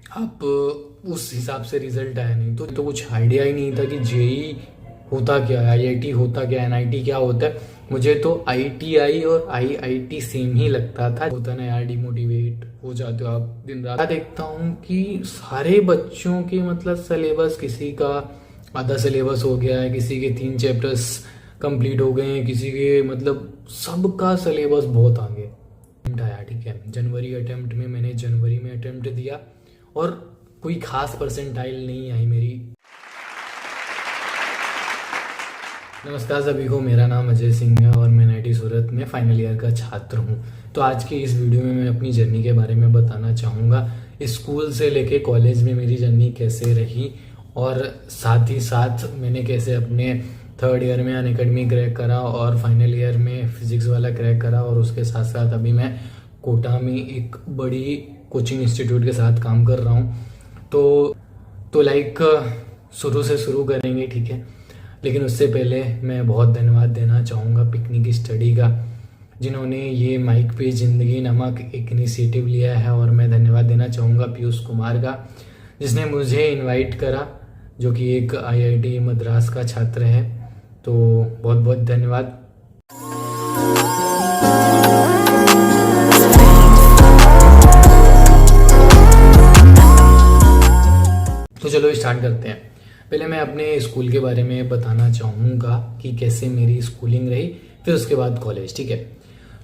आप उस हिसाब से रिजल्ट आया नहीं, तो कुछ आइडिया ही नहीं था कि जेई होता क्या है, आईआईटी होता क्या है, एनआईटी क्या होता है। मुझे तो आईटीआई और आईआईटी सेम ही लगता था। होता ना यार, डिमोटिवेट हो जाते हो आप दिन रात। देखता हूँ कि सारे बच्चों के मतलब सिलेबस, किसी का आधा सिलेबस हो गया है, किसी के 3 चैप्टर्स कंप्लीट हो गए हैं, किसी के मतलब सबका सिलेबस बहुत आगे आया। ठीक है, जनवरी अटेम्प्ट में मैंने जनवरी में अटेम्प्ट दिया और कोई खास परसेंटाइल नहीं आई मेरी। नमस्कार सभी को, मेरा नाम अजय सिंह है और मैं NIT सूरत में फाइनल ईयर का छात्र हूँ। तो आज की इस वीडियो में मैं अपनी जर्नी के बारे में बताना चाहूँगा। स्कूल से लेके कॉलेज में मेरी जर्नी कैसे रही और साथ ही साथ मैंने कैसे अपने 3rd ईयर में अनअकैडमी क्रैक करा और फाइनल ईयर में फिजिक्स वाला क्रैक करा। और उसके साथ साथ अभी मैं कोटा में एक बड़ी कोचिंग इंस्टीट्यूट के साथ काम कर रहा हूँ। तो लाइक शुरू से शुरू करेंगे, ठीक है। लेकिन उससे पहले मैं बहुत धन्यवाद देना चाहूँगा पिकनिक स्टडी का, जिन्होंने ये माइक पे ज़िंदगी नमक एक इनिशिएटिव लिया है। और मैं धन्यवाद देना चाहूँगा पीयूष कुमार का, जिसने मुझे इनवाइट करा, जो कि एक IIT मद्रास का छात्र है। तो बहुत बहुत धन्यवाद। तो चलो स्टार्ट करते हैं। पहले मैं अपने स्कूल के बारे में बताना चाहूँगा कि कैसे मेरी स्कूलिंग रही, फिर उसके बाद कॉलेज, ठीक है।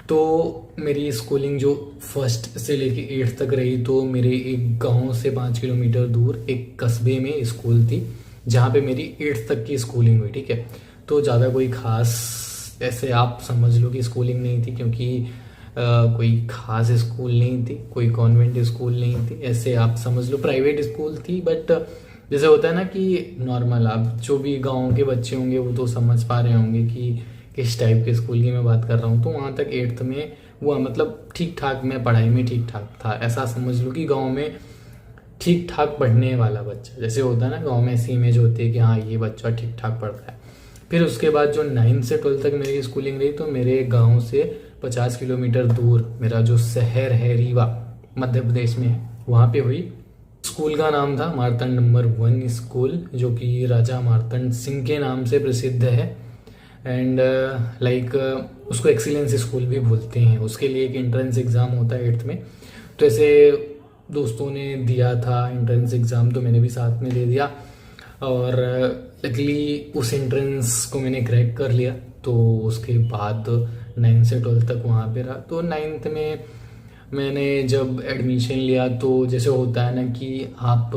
तो मेरी स्कूलिंग जो 1st से लेके 8th तक रही, तो मेरे एक गांव से 5 किलोमीटर दूर एक कस्बे में स्कूल थी, जहाँ पे मेरी 8th तक की स्कूलिंग हुई, ठीक है। तो ज़्यादा कोई खास ऐसे आप समझ लो कि स्कूलिंग नहीं थी, क्योंकि कोई खास स्कूल नहीं थी, कोई कॉन्वेंट स्कूल नहीं थी, ऐसे आप समझ लो प्राइवेट स्कूल थी। बट जैसे होता है ना कि नॉर्मल, आप जो भी गांव के बच्चे होंगे वो तो समझ पा रहे होंगे कि किस टाइप के स्कूल की मैं बात कर रहा हूँ। तो वहाँ तक 8th में हुआ, मतलब ठीक ठाक, मैं पढ़ाई में ठीक ठाक था। ऐसा समझ लो कि गाँव में ठीक ठाक पढ़ने वाला बच्चा, जैसे होता है ना गाँव में ऐसी इमेज होती है कि हाँ ये बच्चा ठीक ठाक पढ़ता है। फिर उसके बाद जो 9th से 12th तक मेरी स्कूलिंग रही, तो मेरे गाँव से 50 किलोमीटर दूर मेरा जो शहर है रीवा, मध्य प्रदेश में है, वहाँ पे हुई। स्कूल का नाम था मार्तंड नंबर 1 स्कूल, जो कि राजा मार्तंड सिंह के नाम से प्रसिद्ध है। एंड लाइक उसको एक्सीलेंस स्कूल भी बोलते हैं। उसके लिए एक एंट्रेंस एग्ज़ाम होता है 8th में, तो ऐसे दोस्तों ने दिया था एंट्रेंस एग्ज़ाम, तो मैंने भी साथ में दे दिया और लकीली उस एंट्रेंस को मैंने क्रैक कर लिया। तो उसके बाद 9th से 12th तक वहाँ पे रहा। तो 9th में मैंने जब एडमिशन लिया, तो जैसे होता है ना कि आप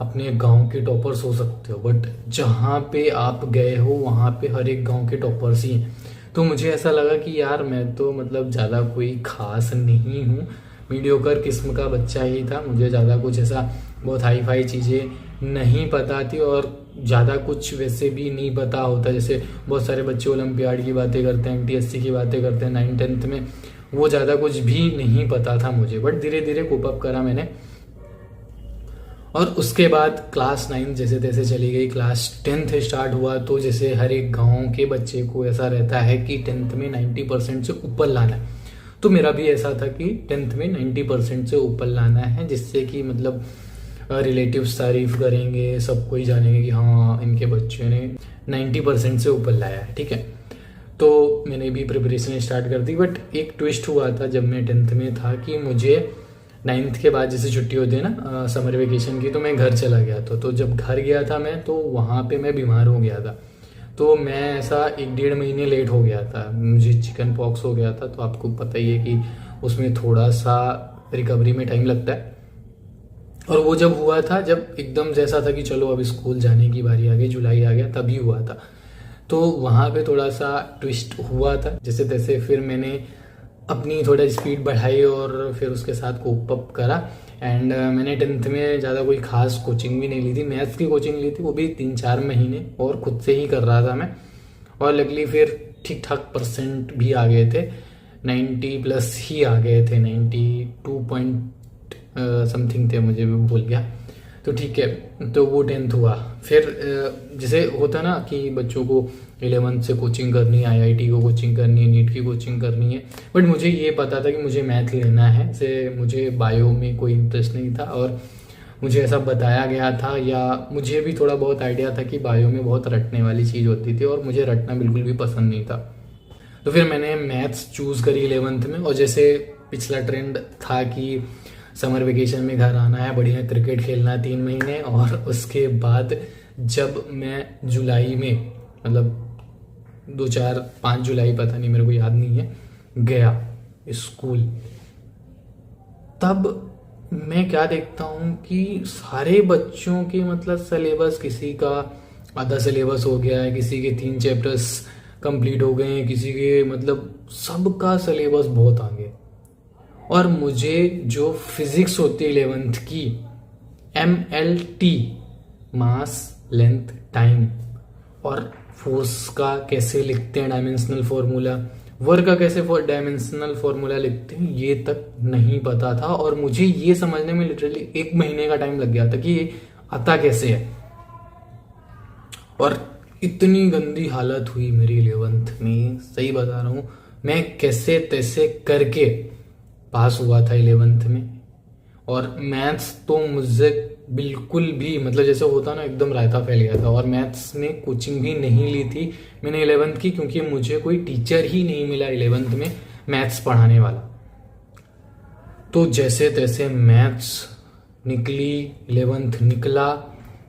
अपने गांव के टॉपर्स हो सकते हो, बट जहाँ पे आप गए हो वहाँ पे हर एक गांव के टॉपर्स ही हैं। तो मुझे ऐसा लगा कि यार मैं तो मतलब ज़्यादा कोई खास नहीं हूँ, मीडियोकर किस्म का बच्चा ही था। मुझे ज़्यादा कुछ ऐसा बहुत हाई फाई चीज़ें नहीं पता थी और ज़्यादा कुछ वैसे भी नहीं पता होता। जैसे बहुत सारे बच्चे ओलंपियाड की बातें करते हैं, MTSC की बातें करते हैं 9th 10th में, वो ज़्यादा कुछ भी नहीं पता था मुझे। बट धीरे धीरे कोप अप करा मैंने। और उसके बाद क्लास 9 जैसे तैसे चली गई, क्लास 10th स्टार्ट हुआ। तो जैसे हर एक गांव के बच्चे को ऐसा रहता है कि 10th में 90% से ऊपर लाना है, तो मेरा भी ऐसा था कि 10th में 90% से ऊपर लाना है, जिससे कि मतलब रिलेटिव्स तारीफ करेंगे, सब कोई जानेंगे कि हाँ इनके बच्चे ने 90% से ऊपर लाया है, ठीक है। तो मैंने भी प्रिपरेशन स्टार्ट कर दी। बट एक ट्विस्ट हुआ था जब मैं 10th में था कि मुझे 9th के बाद जैसे छुट्टी होती है ना समर वेकेशन की, तो मैं घर चला गया था। तो जब घर गया था मैं, तो वहाँ पे मैं बीमार हो गया था। तो मैं ऐसा 1-1.5 महीने लेट हो गया था, मुझे चिकन पॉक्स हो गया था। तो आपको पता ही है कि उसमें थोड़ा सा रिकवरी में टाइम लगता है। और वो जब हुआ था, जब एकदम जैसा था कि चलो अब स्कूल जाने की बारी आ गई, जुलाई आ गया, तभी हुआ था। तो वहाँ पे थोड़ा सा ट्विस्ट हुआ था। जैसे तैसे फिर मैंने अपनी थोड़ा स्पीड बढ़ाई और फिर उसके साथ कोप अप करा। एंड मैंने 10th में ज़्यादा कोई खास कोचिंग भी नहीं ली थी, मैथ्स की कोचिंग ली थी, वो भी 3-4 महीने, और खुद से ही कर रहा था मैं। और लकीली फिर ठीक ठाक परसेंट भी आ गए थे, 90+ ही आ गए थे, 92 पॉइंट समथिंग थे, मुझे भी भूल गया। तो ठीक है, तो वो 10th हुआ। फिर जैसे होता ना कि बच्चों को 11th से कोचिंग करनी है, IIT को कोचिंग करनी है, नीट की कोचिंग करनी है। बट मुझे ये पता था कि मुझे मैथ लेना है, से मुझे बायो में कोई इंटरेस्ट नहीं था। और मुझे ऐसा बताया गया था, या मुझे भी थोड़ा बहुत आइडिया था कि बायो में बहुत रटने वाली चीज़ होती थी और मुझे रटना बिल्कुल भी पसंद नहीं था। तो फिर मैंने मैथ्स चूज़ करी 11th में। और जैसे पिछला ट्रेंड था कि समर वेकेशन में घर आना है, बढ़िया क्रिकेट खेलना है 3 महीने, और उसके बाद जब मैं जुलाई में, मतलब 2-4-5 जुलाई, पता नहीं, मेरे को याद नहीं है, गया स्कूल, तब मैं क्या देखता हूँ कि सारे बच्चों के मतलब सिलेबस, किसी का आधा सिलेबस हो गया है, किसी के 3 चैप्टर्स कंप्लीट हो गए हैं, किसी के मतलब सबका सिलेबस बहुत आगे। और मुझे जो फिजिक्स होती है 11th की, MLT, मास लेंथ टाइम, और फोर्स का कैसे लिखते हैं डायमेंशनल फॉर्मूला, वर्क का कैसे डायमेंशनल फॉर्मूला लिखते हैं, ये तक नहीं पता था। और मुझे ये समझने में लिटरली 1 महीने का टाइम लग गया था कि ये आता कैसे है। और इतनी गंदी हालत हुई मेरी 11th में, सही बता रहा हूँ, मैं कैसे तैसे करके पास हुआ था 11th में। और मैथ्स तो मुझे बिल्कुल भी, मतलब जैसे होता ना, एकदम रायता फैल गया था। और मैथ्स में कोचिंग भी नहीं ली थी मैंने 11th की, क्योंकि मुझे कोई टीचर ही नहीं मिला 11th में मैथ्स पढ़ाने वाला। तो जैसे तैसे मैथ्स निकली, 11th निकला।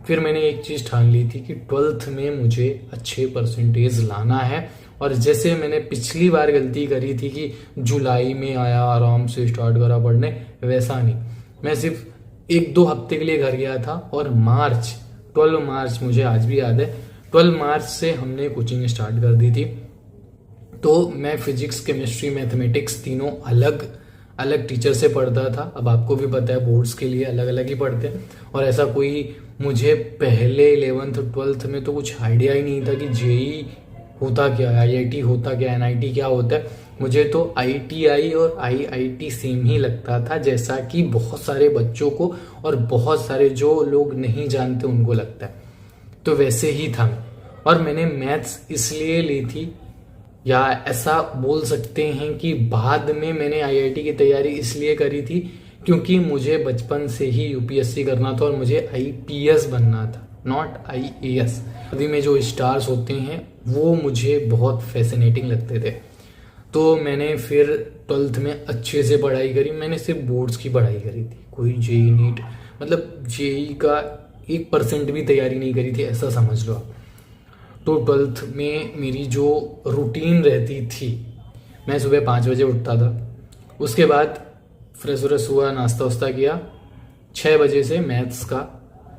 फिर मैंने एक चीज़ ठान ली थी कि 12th में मुझे अच्छे परसेंटेज लाना है। और जैसे मैंने पिछली बार गलती करी थी कि जुलाई में आया, आराम से स्टार्ट करा पढ़ने, वैसा नहीं, मैं सिर्फ 1-2 हफ्ते के लिए घर गया था। और 12 मार्च मुझे आज भी याद है, 12 मार्च से हमने कोचिंग स्टार्ट कर दी थी। तो मैं फिजिक्स, केमिस्ट्री, मैथमेटिक्स तीनों अलग अलग टीचर से पढ़ता था। अब आपको भी पता है बोर्ड्स के लिए अलग अलग ही पढ़ते हैं। और ऐसा कोई, मुझे पहले 11th 12th में तो कुछ आइडिया ही नहीं था कि जेई होता क्या है, IIT होता क्या है, NIT क्या होता है। मुझे तो ITI और IIT सेम ही लगता था, जैसा कि बहुत सारे बच्चों को और बहुत सारे जो लोग नहीं जानते उनको लगता है। तो वैसे ही था मैं। और मैंने मैथ्स इसलिए ली थी, या ऐसा बोल सकते हैं कि बाद में मैंने IIT की तैयारी इसलिए करी थी क्योंकि मुझे बचपन से ही UPSC करना था और मुझे IPS बनना था, नॉट IAS। नदी में जो स्टार्स होते हैं वो मुझे बहुत फैसिनेटिंग लगते थे। तो मैंने फिर 12th में अच्छे से पढ़ाई करी। मैंने सिर्फ बोर्ड्स की पढ़ाई करी थी, कोई जेई नीट, मतलब जेई का 1% भी तैयारी नहीं करी थी, ऐसा समझ लो आप। तो 12th में मेरी जो रूटीन रहती थी, मैं सुबह 5 बजे उठता था, उसके बाद फ्रेश व्रेश हुआ, नाश्ता वास्ता किया, 6 बजे से मैथ्स का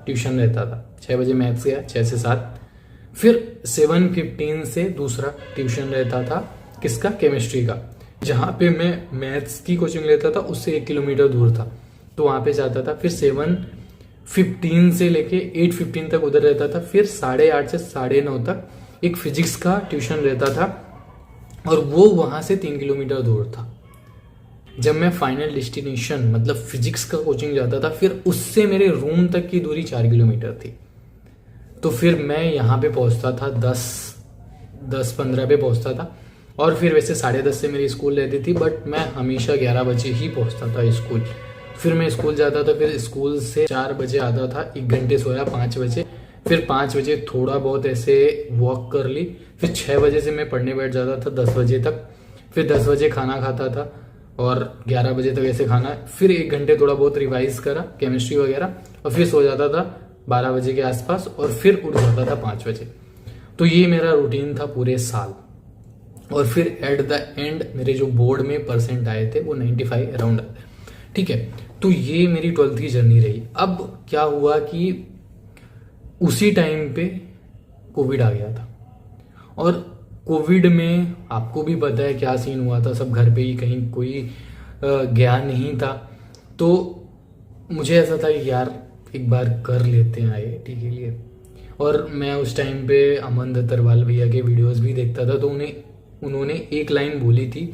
ट्यूशन रहता था। 6 बजे मैथ्स गया, 6 से 7। फिर 7:15 से दूसरा ट्यूशन रहता था, किसका, केमिस्ट्री का। जहाँ पे मैं मैथ्स की कोचिंग लेता था उससे 1 किलोमीटर दूर था, तो वहाँ पे जाता था। फिर 7:15 से लेके 8:15 तक उधर रहता था। फिर 8:30 से 9:30 तक एक फिजिक्स का ट्यूशन रहता था, और वो वहाँ से 3 किलोमीटर दूर था। जब मैं फाइनल डेस्टिनेशन मतलब फिजिक्स का कोचिंग जाता था, फिर उससे मेरे रूम तक की दूरी 4 किलोमीटर थी। तो फिर मैं यहाँ पे पहुँचता था 10-15 पे पहुँचता था। और फिर वैसे 10:30 से मेरी स्कूल रहती थी, बट मैं हमेशा 11 बजे ही पहुँचता था स्कूल। फिर मैं स्कूल जाता था, फिर स्कूल से 4 बजे आता था, 1 घंटे सोया 5 बजे। फिर 5 बजे थोड़ा बहुत ऐसे वॉक कर ली। फिर 6 बजे से मैं पढ़ने बैठ जाता था 10 बजे तक। फिर 10 बजे खाना खाता था और 11 बजे तक ऐसे खाना। फिर 1 घंटे थोड़ा बहुत रिवाइज करा केमिस्ट्री वगैरह, और फिर सो जाता था 12 बजे के आसपास, और फिर उठ जाता था 5 बजे। तो ये मेरा रूटीन था पूरे साल। और फिर एट द एंड मेरे जो बोर्ड में परसेंट आए थे वो 95 अराउंड आए थे, ठीक है। तो ये मेरी 12th की जर्नी रही। अब क्या हुआ कि उसी टाइम पे कोविड आ गया था, और कोविड में आपको भी पता है क्या सीन हुआ था, सब घर पे ही, कहीं कोई गया नहीं था। तो मुझे ऐसा था कि यार एक बार कर लेते हैं IIT के लिए। और मैं उस टाइम पे अमन दत्तरवाल भैया के वीडियोस भी देखता था, तो उन्होंने एक लाइन बोली थी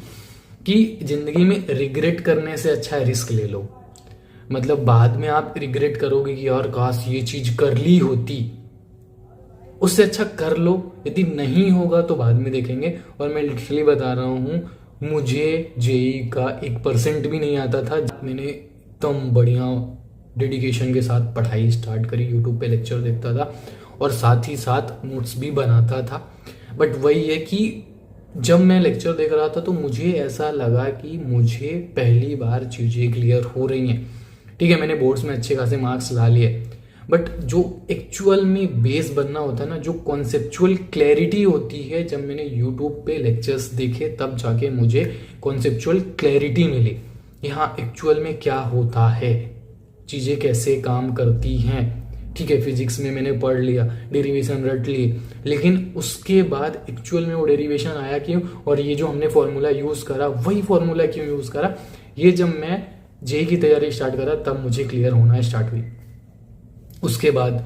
कि जिंदगी में रिग्रेट करने से अच्छा रिस्क ले लो। मतलब बाद में आप रिग्रेट करोगे कि यार काश ये चीज कर ली होती, उससे अच्छा कर लो। यदि नहीं होगा तो बाद में देखेंगे। और मैं लिटरली बता रहा हूँ, मुझे जेई का 1% भी नहीं आता था। मैंने एकदम बढ़िया डेडिकेशन के साथ पढ़ाई स्टार्ट करी, यूट्यूब पे लेक्चर देखता था और साथ ही साथ नोट्स भी बनाता था। बट वही है कि जब मैं लेक्चर देख रहा था तो मुझे ऐसा लगा कि मुझे पहली बार चीज़ें क्लियर हो रही हैं। ठीक है, मैंने बोर्ड्स में अच्छे खासे मार्क्स ला लिए, बट जो एक्चुअल में बेस बनना होता है ना, जो कॉन्सेप्चुअल क्लैरिटी होती है, जब मैंने यूट्यूब पे लेक्चर्स देखे तब जाके मुझे कॉन्सेप्चुअल क्लैरिटी मिली। यहाँ एक्चुअल में क्या होता है, चीज़ें कैसे काम करती हैं। ठीक है, फिजिक्स में मैंने पढ़ लिया, डेरिवेशन रट ली, लेकिन उसके बाद एक्चुअल में वो डेरिवेशन आया क्यों, और ये जो हमने फॉर्मूला यूज़ करा वही फॉर्मूला क्यों यूज़ करा, ये जब मैं जेई की तैयारी स्टार्ट करा तब मुझे क्लियर होना स्टार्ट हुई। उसके बाद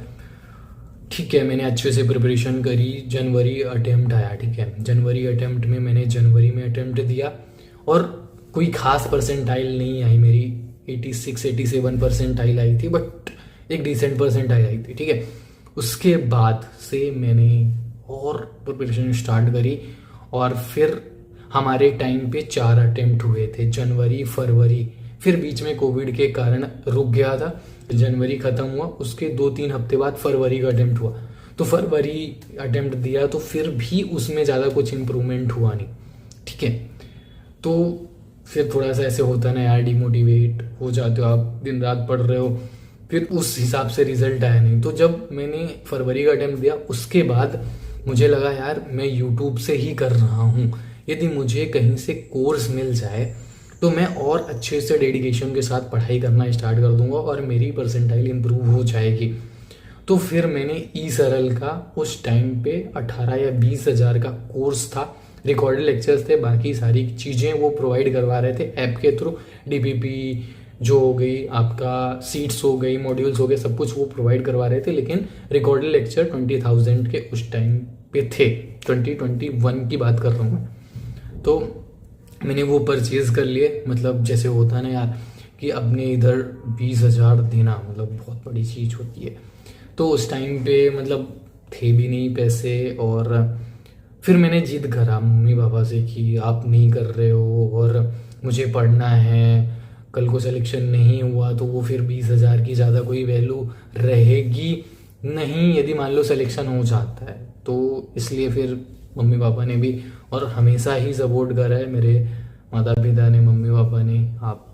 ठीक है, मैंने अच्छे से प्रिपरेशन करी, जनवरी अटेम्प्ट आया। ठीक है, जनवरी अटेम्प्ट में मैंने जनवरी में अटेम्प्ट दिया और कोई खास परसेंटाइल नहीं आई मेरी, 86-87 परसेंटाइल आई थी, बट एक डिसेंट परसेंटाइल आई थी। ठीक है, उसके बाद से मैंने और प्रिपरेशन स्टार्ट करी और फिर हमारे टाइम पे 4 अटेम्प्ट हुए थे, जनवरी फरवरी, फिर बीच में कोविड के कारण रुक गया था। जनवरी खत्म हुआ, उसके 2-3 हफ्ते बाद फरवरी का अटेम्प्ट हुआ, तो फरवरी अटेम्प्ट दिया तो फिर भी उसमें ज़्यादा कुछ इम्प्रूवमेंट हुआ नहीं। ठीक है, तो फिर थोड़ा सा ऐसे होता है ना यार, डिमोटिवेट हो जाते हो आप, दिन रात पढ़ रहे हो, फिर उस हिसाब से रिजल्ट आया नहीं। तो जब मैंने फरवरी का अटेम्प्ट दिया उसके बाद मुझे लगा यार मैं यूट्यूब से ही कर रहा हूँ, यदि मुझे कहीं से कोर्स मिल जाए तो मैं और अच्छे से डेडिकेशन के साथ पढ़ाई करना स्टार्ट कर दूंगा और मेरी परसेंटाइल इम्प्रूव हो जाएगी। तो फिर मैंने ई सरल का उस टाइम पे 18 या 20 हज़ार का कोर्स था, रिकॉर्डेड लेक्चर्स थे, बाकी सारी चीज़ें वो प्रोवाइड करवा रहे थे ऐप के थ्रू, डीपीपी जो हो गई, आपका सीट्स हो गई, मॉड्यूल्स हो गए, सब कुछ वो प्रोवाइड करवा रहे थे। लेकिन रिकॉर्डेड लेक्चर 20,000 के उस टाइम पे थे, 2021 की बात कर रहा हूँ मैं। तो मैंने वो परचेज कर लिए, मतलब जैसे होता है ना यार कि अपने इधर 20,000 देना मतलब बहुत बड़ी चीज़ होती है। तो उस टाइम पे मतलब थे भी नहीं पैसे, और फिर मैंने जिद करा मम्मी पापा से कि आप नहीं कर रहे हो और मुझे पढ़ना है, कल को सिलेक्शन नहीं हुआ तो वो फिर 20,000 की ज़्यादा कोई वैल्यू रहेगी नहीं यदि मान लो सिलेक्शन हो जाता है। तो इसलिए फिर मम्मी पापा ने भी, और हमेशा ही सपोर्ट करा है मेरे माता पिता ने, मम्मी पापा ने। आप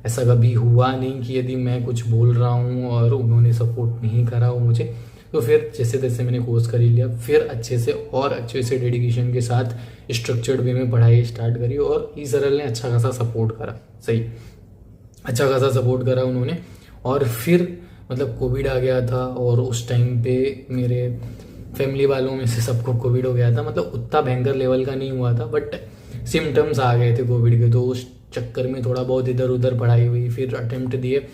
ऐसा कभी हुआ नहीं कि यदि मैं कुछ बोल रहा हूँ और उन्होंने सपोर्ट नहीं करा हो मुझे। तो फिर जैसे तैसे मैंने कोर्स कर ही लिया, फिर अच्छे से और अच्छे से डेडिकेशन के साथ स्ट्रक्चर्ड वे में पढ़ाई स्टार्ट करी, और ई सरल ने अच्छा खासा सपोर्ट करा, सही अच्छा खासा सपोर्ट करा उन्होंने। और फिर मतलब कोविड आ गया था, और उस टाइम पे मेरे फैमिली वालों में से सबको कोविड हो गया था, मतलब उतना भयंकर लेवल का नहीं हुआ था बट सिम्टम्स आ गए थे कोविड के। तो उस चक्कर में थोड़ा बहुत इधर उधर पढ़ाई हुई, फिर अटेम्प्ट दिए,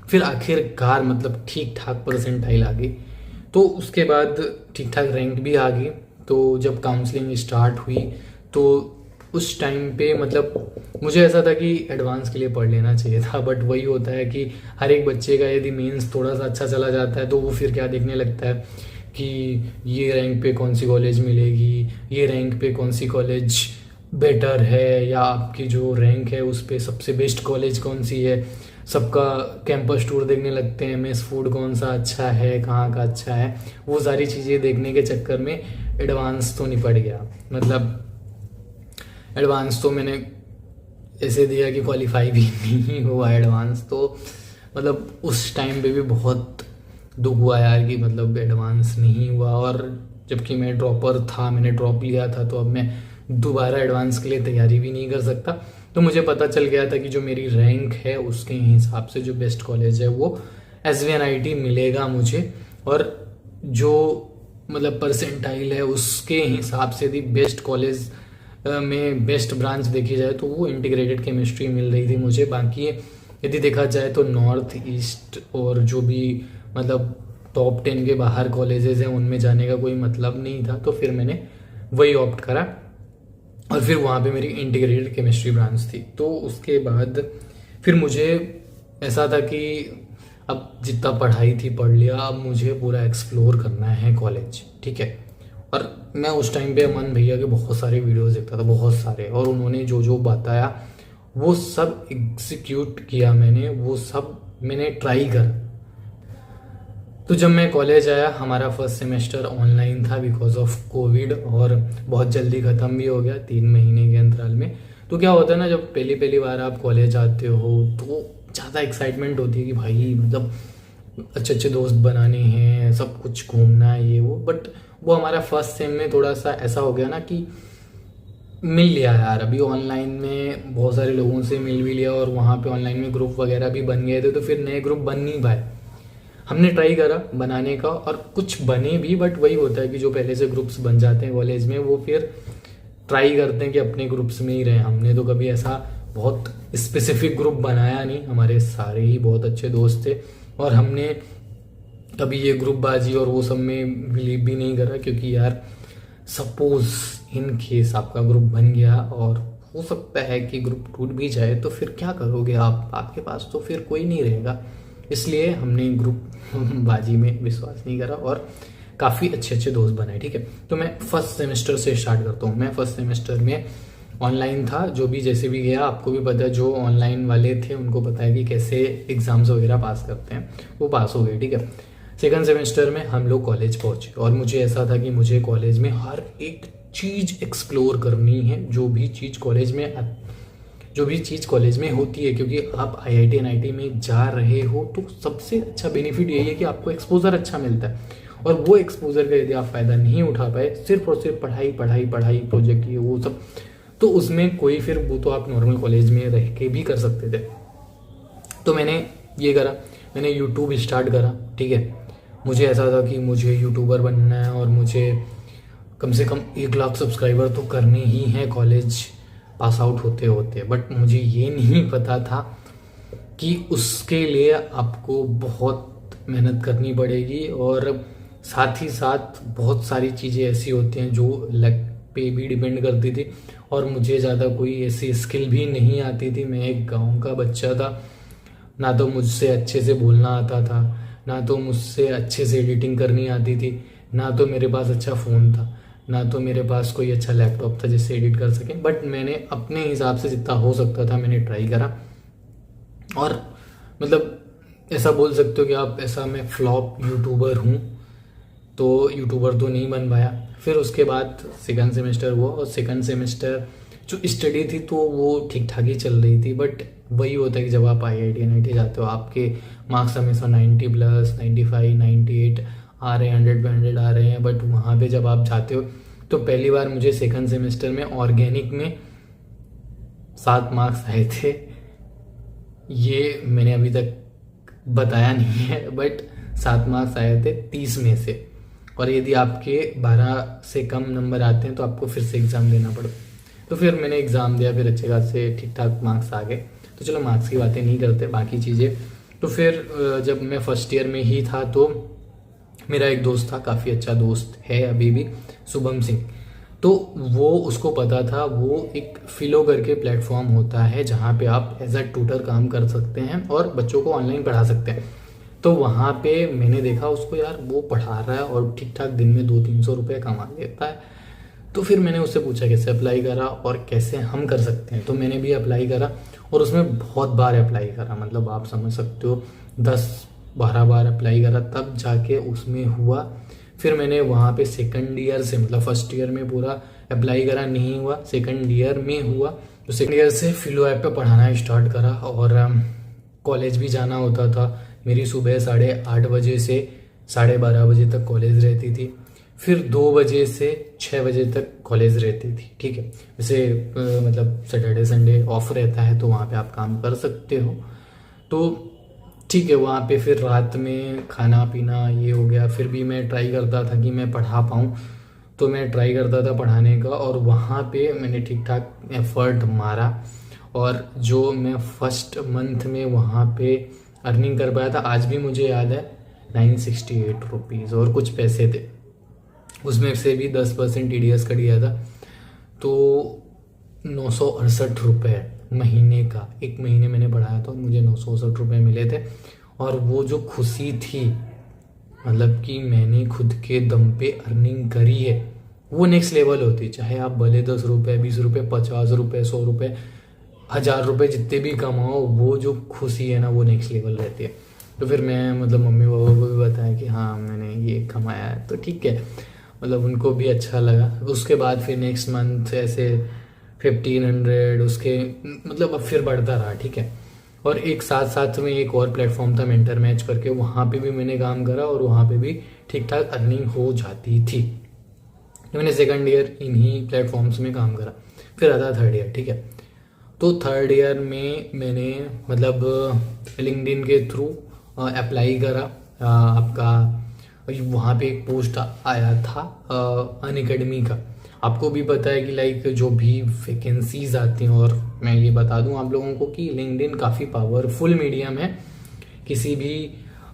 फिर आखिरकार मतलब ठीक ठाक परसेंटाइल आ गई। तो उसके बाद ठीक ठाक रैंक भी आ गई। तो जब काउंसलिंग स्टार्ट हुई तो उस टाइम पे मतलब मुझे ऐसा था कि एडवांस के लिए पढ़ लेना चाहिए था, बट वही होता है कि हर एक बच्चे का यदि मेंस थोड़ा सा अच्छा चला जाता है तो वो फिर क्या देखने लगता है कि ये रैंक पे कौन सी कॉलेज मिलेगी, ये रैंक पे कौन सी कॉलेज बेटर है, या आपकी जो रैंक है उस पे सबसे बेस्ट कॉलेज कौन सी है। सबका कैंपस टूर देखने लगते हैं, मेस फूड कौन सा अच्छा है, कहाँ का अच्छा है, वो सारी चीज़ें देखने के चक्कर में एडवांस तो निपट गया। मतलब एडवांस तो मैंने ऐसे दिया कि क्वालिफाई भी नहीं हुआ एडवांस। तो मतलब उस टाइम पे भी बहुत दुख हुआ यार कि मतलब एडवांस नहीं हुआ, और जबकि मैं ड्रॉपर था, मैंने ड्रॉप लिया था, तो अब मैं दोबारा एडवांस के लिए तैयारी भी नहीं कर सकता। तो मुझे पता चल गया था कि जो मेरी रैंक है उसके हिसाब से जो बेस्ट कॉलेज है वो SVNIT मिलेगा मुझे, और जो मतलब परसेंटाइल है उसके हिसाब से यदि बेस्ट कॉलेज में बेस्ट ब्रांच देखी जाए तो वो इंटीग्रेटेड केमिस्ट्री मिल रही थी मुझे। बाकी यदि देखा जाए तो नॉर्थ ईस्ट और जो भी मतलब टॉप 10 के बाहर कॉलेजेस हैं उनमें जाने का कोई मतलब नहीं था। तो फिर मैंने वही ऑप्ट करा, और फिर वहाँ पे मेरी इंटीग्रेटेड केमिस्ट्री ब्रांच थी। तो उसके बाद फिर मुझे ऐसा था कि अब जितना पढ़ाई थी पढ़ लिया, अब मुझे पूरा एक्सप्लोर करना है कॉलेज। ठीक है, और मैं उस टाइम पे अमन भैया के बहुत सारे वीडियोस देखता था, बहुत सारे, और उन्होंने जो जो बताया वो सब एग्जीक्यूट किया मैंने, वो सब मैंने ट्राई करा। तो जब मैं कॉलेज आया, हमारा फर्स्ट सेमेस्टर ऑनलाइन था बिकॉज ऑफ कोविड, और बहुत जल्दी ख़त्म भी हो गया 3 महीने के अंतराल में। तो क्या होता है ना, जब पहली पहली बार आप कॉलेज आते हो तो ज़्यादा एक्साइटमेंट होती है कि भाई मतलब अच्छे अच्छे दोस्त बनाने हैं, सब कुछ घूमना है ये वो। बट वो हमारा फर्स्ट सेम में थोड़ा सा ऐसा हो गया ना कि मिल लिया यार, अभी ऑनलाइन में बहुत सारे लोगों से मिल भी लिया, और वहाँ पे ऑनलाइन में ग्रुप वगैरह भी बन गए थे, तो फिर नए ग्रुप बन नहीं पाए। हमने ट्राई करा बनाने का और कुछ बने भी, बट वही होता है कि जो पहले से ग्रुप्स बन जाते हैं कॉलेज में, वो फिर ट्राई करते हैं कि अपने ग्रुप्स में ही रहें। हमने तो कभी ऐसा बहुत स्पेसिफिक ग्रुप बनाया नहीं, हमारे सारे ही बहुत अच्छे दोस्त थे, और हमने कभी ये ग्रुप बाजी और वो सब में बिलीव भी नहीं करा, क्योंकि यार सपोज इन केस आपका ग्रुप बन गया और हो सकता है कि ग्रुप टूट भी जाए, तो फिर क्या करोगे आप, आपके पास तो फिर कोई नहीं रहेगा। इसलिए हमने ग्रुप बाजी में विश्वास नहीं करा और काफ़ी अच्छे अच्छे दोस्त बनाए। ठीक है, तो मैं फर्स्ट सेमेस्टर से स्टार्ट करता हूँ। मैं फर्स्ट सेमेस्टर में ऑनलाइन था, जो भी जैसे भी गया, आपको भी पता है, जो ऑनलाइन वाले थे उनको पता है कि कैसे एग्जाम्स वगैरह पास करते हैं, वो पास हो गए। ठीक है, सेकंड सेमेस्टर में हम लोग कॉलेज पहुंचे, और मुझे ऐसा था कि मुझे कॉलेज में हर एक चीज़ एक्सप्लोर करनी है, जो भी चीज़ कॉलेज में होती है, क्योंकि आप आईआईटी एनआईटी में जा रहे हो तो सबसे अच्छा बेनिफिट यही है कि आपको एक्सपोजर अच्छा मिलता है, और वो एक्सपोजर का यदि आप फ़ायदा नहीं उठा पाए, सिर्फ और सिर्फ पढ़ाई पढ़ाई पढ़ाई, प्रोजेक्ट ये वो सब, तो उसमें कोई फिर वो तो आप नॉर्मल कॉलेज में रह के भी कर सकते थे। तो मैंने ये करा, मैंने यूट्यूब स्टार्ट करा। ठीक है, मुझे ऐसा था कि मुझे यूट्यूबर बनना है और मुझे कम से कम 1 लाख सब्सक्राइबर तो करने ही हैं कॉलेज पास आउट होते होते। बट मुझे ये नहीं पता था कि उसके लिए आपको बहुत मेहनत करनी पड़ेगी, और साथ ही साथ बहुत सारी चीज़ें ऐसी होती हैं जो लक पे भी डिपेंड करती थी, और मुझे ज़्यादा कोई ऐसी स्किल भी नहीं आती थी। मैं एक गांव का बच्चा था, ना तो मुझसे अच्छे से बोलना आता था, ना तो मुझसे अच्छे से एडिटिंग करनी आती थी, ना तो मेरे पास अच्छा फ़ोन था, ना तो मेरे पास कोई अच्छा लैपटॉप था जिससे एडिट कर सके। बट मैंने अपने हिसाब से जितना हो सकता था मैंने ट्राई करा, और मतलब ऐसा बोल सकते हो कि आप ऐसा, मैं फ्लॉप यूट्यूबर हूँ, तो यूट्यूबर तो नहीं बन पाया। फिर उसके बाद सेकंड सेमेस्टर हुआ, और सेकंड सेमेस्टर जो स्टडी थी तो वो ठीक ठाक ही चल रही थी। बट वही होता है कि जब आप आईआईटी एनआईटी जाते हो, आपके मार्क्स हमेशा 90+, 95, 98 आ रहे हैं, 100 पे 100 आ रहे हैं। बट वहाँ पे जब आप जाते हो, तो पहली बार मुझे सेकंड सेमेस्टर में ऑर्गेनिक में 7 मार्क्स आए थे। ये मैंने अभी तक बताया नहीं है, बट 7 मार्क्स आए थे 30 में से, और यदि आपके 12 से कम नंबर आते हैं तो आपको फिर से एग्ज़ाम देना पड़ता। तो फिर मैंने एग्ज़ाम दिया, फिर अच्छे खासे ठीक ठाक मार्क्स आ गए। तो चलो मार्क्स की बातें नहीं करते, बाकी चीज़ें। तो फिर जब मैं फर्स्ट ईयर में ही था, तो मेरा एक दोस्त था, काफ़ी अच्छा दोस्त है अभी भी, शुभम सिंह। तो वो, उसको पता था, वो एक फिलो करके प्लेटफॉर्म होता है जहाँ पे आप एज अ ट्यूटर काम कर सकते हैं और बच्चों को ऑनलाइन पढ़ा सकते हैं। तो वहाँ पे मैंने देखा उसको, यार वो पढ़ा रहा है और ठीक ठाक दिन में 200-300 रुपये कमा लेता है। तो फिर मैंने उससे पूछा कैसे अप्लाई करा और कैसे हम कर सकते हैं। तो मैंने भी अप्लाई करा, और उसमें बहुत बार अप्लाई करा, मतलब आप समझ सकते हो 10-12 बार अप्लाई करा, तब जाके उसमें हुआ। फिर मैंने वहाँ पे सेकंड ईयर से, मतलब फर्स्ट ईयर में पूरा अप्लाई करा, नहीं हुआ, सेकंड ईयर में हुआ। तो सेकंड ईयर से फिलो ऐप पे पढ़ाना स्टार्ट करा, और कॉलेज भी जाना होता था। मेरी सुबह 8:30 बजे से 12:30 बजे तक कॉलेज रहती थी, फिर 2 बजे से 6 बजे तक कॉलेज रहती थी। ठीक है, वैसे मतलब सैटरडे संडे ऑफ रहता है, तो वहाँ पे आप काम कर सकते हो। तो ठीक है, वहाँ पे फिर रात में खाना पीना ये हो गया। फिर भी मैं ट्राई करता था कि मैं पढ़ा पाऊँ, तो मैं ट्राई करता था पढ़ाने का, और वहाँ पे मैंने ठीक ठाक एफर्ट मारा, और जो मैं फर्स्ट मंथ में वहाँ पे अर्निंग कर पाया था, आज भी मुझे याद है, 968 रुपीज़ और कुछ पैसे थे। उसमें से भी 10% TDS कट गया था, तो 968 रुपये महीने का। 1 महीने मैंने पढ़ाया था, मुझे 968 रुपये मिले थे। और वो जो खुशी थी, मतलब कि मैंने खुद के दम पे अर्निंग करी है, वो नेक्स्ट लेवल होती। चाहे आप भले 10 रुपये, 20 रुपये, 50 रुपये, 100 रुपये 1000 रुपये जितने भी कमाओ, वो जो खुशी है ना वो नेक्स्ट लेवल रहती है। तो फिर मैं मतलब मम्मी पापा को भी बताया कि हाँ मैंने ये कमाया है, तो ठीक है, मतलब उनको भी अच्छा लगा। उसके बाद फिर नेक्स्ट मंथ ऐसे 1500, उसके मतलब अब फिर बढ़ता रहा, ठीक है। और एक साथ साथ में एक और प्लेटफॉर्म था मेंटर मैच करके, वहाँ पे भी मैंने काम करा और वहाँ पे भी ठीक ठाक अर्निंग हो जाती थी। तो मैंने सेकंड ईयर इन्हीं प्लेटफॉर्म्स में काम करा, फिर आता थर्ड ईयर, ठीक है। तो थर्ड ईयर में मैंने मतलब लिंक्डइन के थ्रू अप्लाई करा आपका, वहाँ पे एक पोस्ट आया था अनअकैडमी का। आपको भी पता है कि लाइक जो भी वैकेंसीज आती हैं, और मैं ये बता दूं आप लोगों को कि लिंक्डइन काफ़ी पावरफुल मीडियम है किसी भी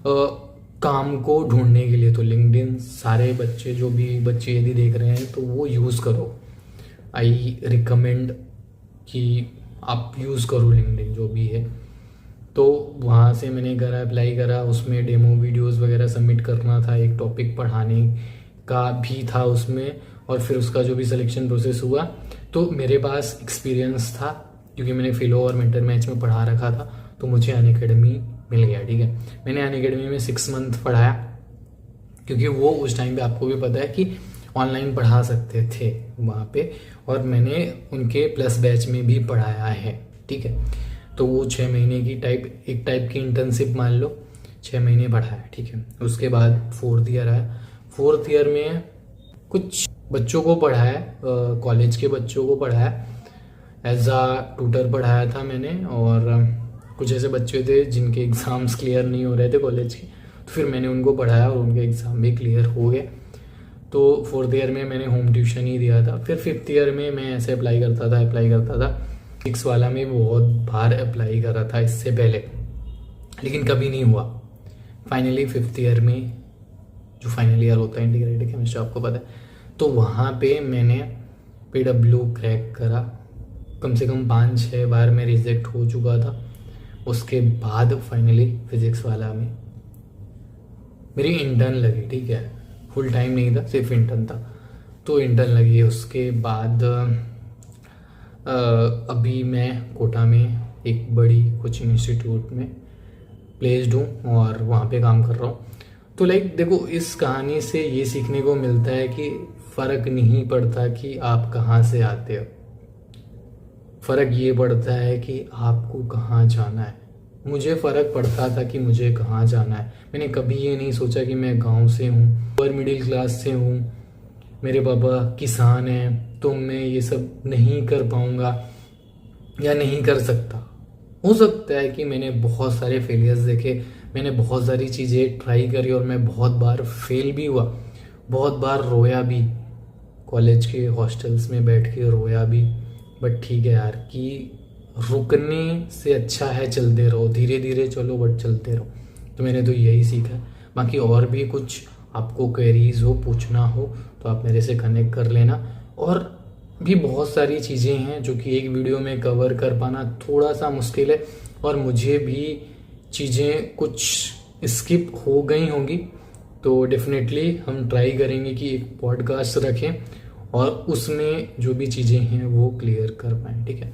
काम को ढूंढने के लिए। तो लिंक्डइन सारे बच्चे, जो भी बच्चे यदि देख रहे हैं तो वो यूज़ करो, आई रिकमेंड कि आप यूज़ करो लिंक्डइन जो भी है। तो वहाँ से मैंने करा, अप्लाई करा, उसमें डेमो वीडियोस वगैरह सबमिट करना था, एक टॉपिक पढ़ाने का भी था उसमें, और फिर उसका जो भी सिलेक्शन प्रोसेस हुआ। तो मेरे पास एक्सपीरियंस था क्योंकि मैंने फिलो और मेंटर मैच में पढ़ा रखा था, तो मुझे अनअकैडमी मिल गया, ठीक है। मैंने अनअकैडमी में 6 मंथ पढ़ाया, क्योंकि वो उस टाइम पे आपको भी पता है कि ऑनलाइन पढ़ा सकते थे वहाँ पे, और मैंने उनके प्लस बैच में भी पढ़ाया है, ठीक है। तो वो 6 महीने की एक टाइप की इंटर्नशिप मान लो, 6 महीने पढ़ाया, ठीक है। उसके बाद 4th ईयर आया। 4th ईयर में कुछ बच्चों को पढ़ाया, कॉलेज के बच्चों को पढ़ाया, एज आ ट्यूटर पढ़ाया था मैंने। और कुछ ऐसे बच्चे थे जिनके एग्ज़ाम्स क्लियर नहीं हो रहे थे कॉलेज के, तो फिर मैंने उनको पढ़ाया और उनके एग्ज़ाम भी क्लियर हो गए। तो 4th ईयर में मैंने होम ट्यूशन ही दिया था। फिर 5th ईयर में मैं ऐसे अप्लाई करता था 6 वाला में बहुत बार अप्लाई करा था इससे पहले, लेकिन कभी नहीं हुआ। फाइनली 5th ईयर में, जो फाइनल ईयर होता है इंटीग्रेटेड केमिस्ट्री आपको पता है, तो वहाँ पे मैंने PW क्रैक करा। कम से कम 5-6 बार मैं रिजेक्ट हो चुका था। उसके बाद फाइनली फिजिक्स वाला में मेरी इंटर्न लगी, ठीक है, फुल टाइम नहीं था, सिर्फ इंटर्न था, तो इंटर्न लगी। उसके बाद अभी मैं कोटा में एक बड़ी कोचिंग इंस्टीट्यूट में प्लेस्ड हूँ और वहाँ पे काम कर रहा हूँ। तो लाइक देखो, इस कहानी से ये सीखने को मिलता है कि फ़र्क नहीं पड़ता कि आप कहाँ से आते हो, फ़र्क ये पड़ता है कि आपको कहाँ जाना है। मुझे फ़र्क पड़ता था कि मुझे कहाँ जाना है। मैंने कभी ये नहीं सोचा कि मैं गांव से हूँ, अपर मिडिल क्लास से हूँ, मेरे पापा किसान हैं, तो मैं ये सब नहीं कर पाऊँगा या नहीं कर सकता। हो सकता है कि मैंने बहुत सारे फेलियर्स देखे, मैंने बहुत सारी चीज़ें ट्राई करी और मैं बहुत बार फेल भी हुआ, बहुत बार रोया भी, कॉलेज के हॉस्टल्स में बैठ के रोया भी। बट ठीक है यार, कि रुकने से अच्छा है चलते रहो, धीरे धीरे चलो बट चलते रहो। तो मैंने तो यही सीखा। बाकी और भी कुछ आपको क्वेरीज हो, पूछना हो, तो आप मेरे से कनेक्ट कर लेना। और भी बहुत सारी चीज़ें हैं जो कि एक वीडियो में कवर कर पाना थोड़ा सा मुश्किल है, और मुझे भी चीज़ें कुछ स्किप हो गई होंगी। तो डेफिनेटली हम ट्राई करेंगे कि एक पॉडकास्ट रखें और उसमें जो भी चीज़ें हैं वो क्लियर कर पाएँ, ठीक है।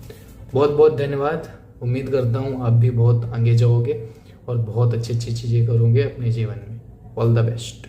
बहुत बहुत धन्यवाद। उम्मीद करता हूँ आप भी बहुत आगे जाओगे और बहुत अच्छी अच्छी चीज़ें करोगे अपने जीवन में। All the best.